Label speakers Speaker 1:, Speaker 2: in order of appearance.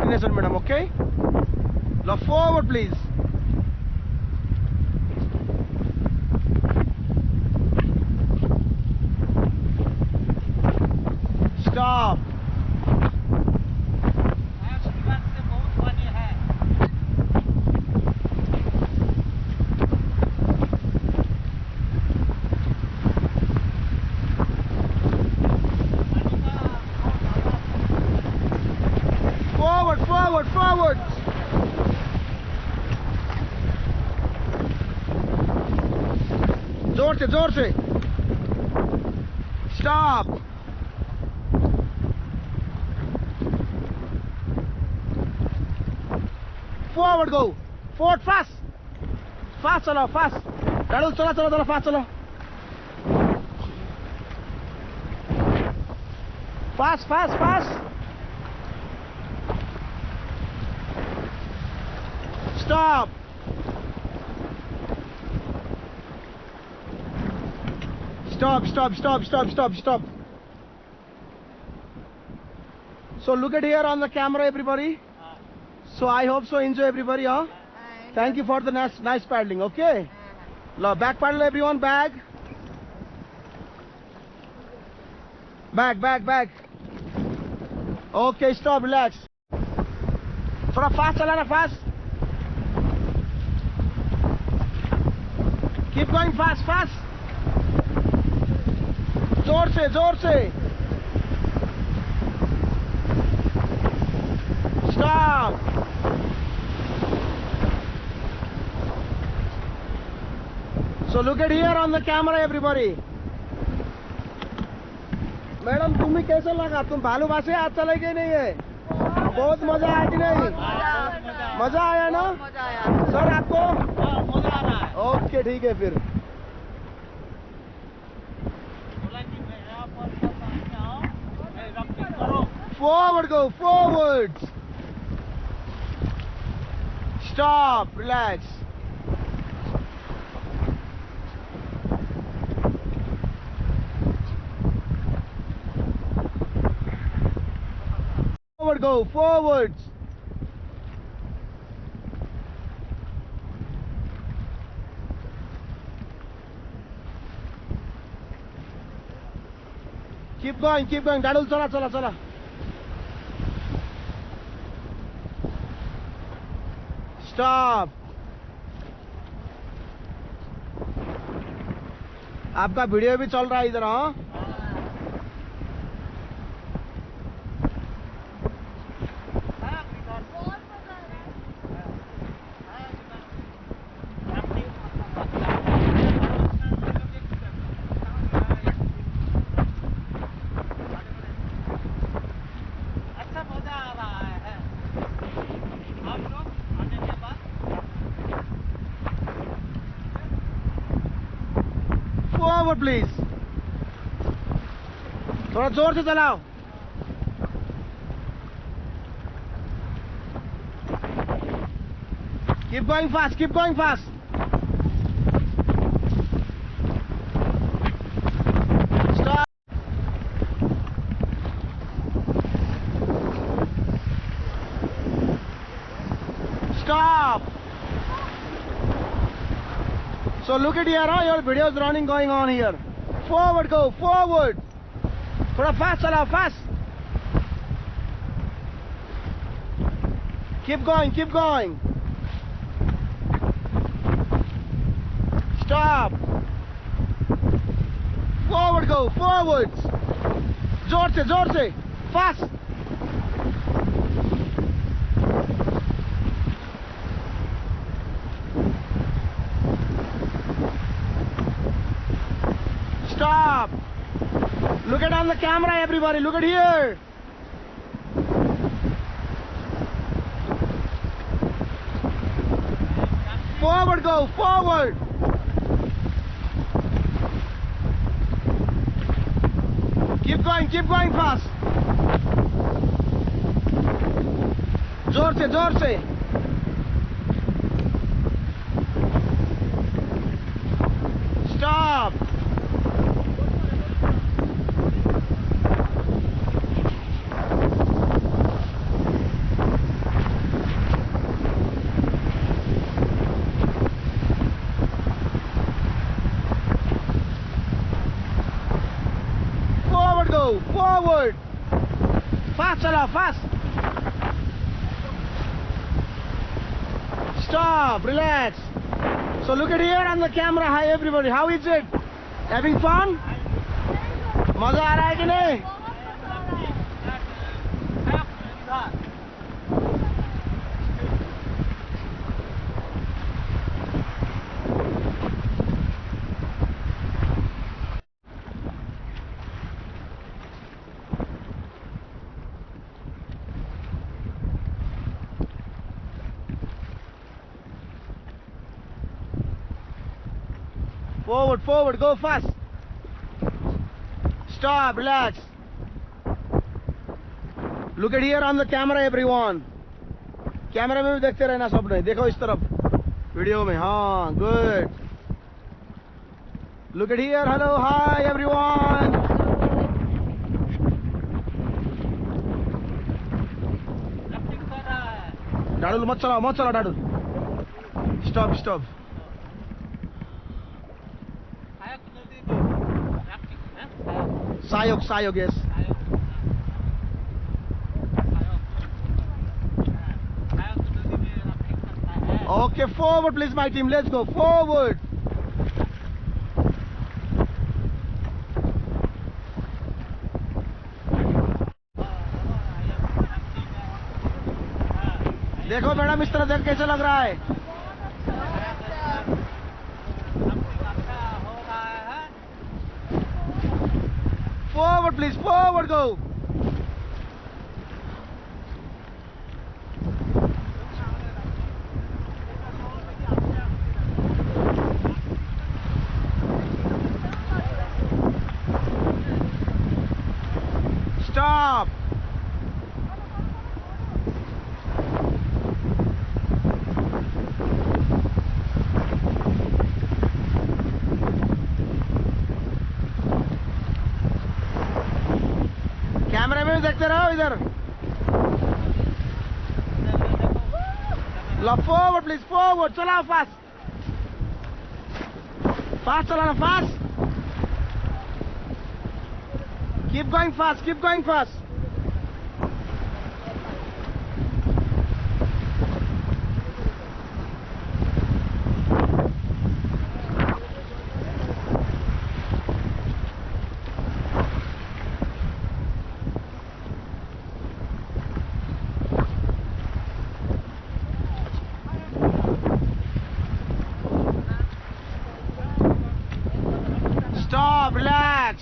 Speaker 1: coordination, madam. Okay. Now forward, please. Stop. Forward, forward, forward. जोर से Stop. Forward, go. Forward, fast. Fast चलो, fast. चलो चलो चलो चलो, fast चलो. Fast, fast, fast. Stop. Stop, stop, stop, stop, stop, stop. So look at here on the camera, everybody. So I hope so enjoy everybody, huh? Thank you for the nice paddling, okay? Now back paddle everyone, back. Back. Okay, stop, relax. थोड़ा fast चलाना, fast. Keep going fast, fast. जोर से. Stop. So look at here on the camera, everybody. Madam तुम्हें कैसा लगा? तुम भालूबाग से आज चले गए नहीं है? बहुत मजा आया कि नहीं? मजा आया ना? सर आपको? मजा आ रहा है. ओके ठीक है फिर. Forward, go forward. Stop, relax. Forward, go forward. Keep going. Dadul चला. Stop. आपका वीडियो भी चल रहा है इधर, हाँ? Forward, please. थोड़ा जोर से चलाओ. Keep going fast. Stop. Stop. So look at here, your video is running going on here. Forward, go forward. थोड़ा fast चलाओ, fast. Keep going. Stop. Forward, go forward. जोर से fast. Stop. Look at on the camera, everybody. Look at here. Forward, go forward. Keep going fast. जोर से. Stop. चलाओ, fast. Stop, relax. So look at here on the camera. Hi everybody, how is it? Having fun? मजा आ रहा है कि नहीं? Forward, forward, go fast. Stop, relax. Look at here on the camera everyone. Camera में भी देखते रहना सब ने, देखो इस तरफ वीडियो में. हाँ, good. Look at here, hello, hi everyone. Dadul मत चलाओ Dadul. Stop, stop. Sayok, yes. Okay, forward please my team, let's go, forward. देखो मैडम इस तरह देख कैसे लग रहा है. Forward please, forward go. Stop. कैमरे में भी देखते रहो इधर. Forward please, forward. चलाओ fast. Fast चलाना, fast. Keep going fast, keep going fast. Stop, relax.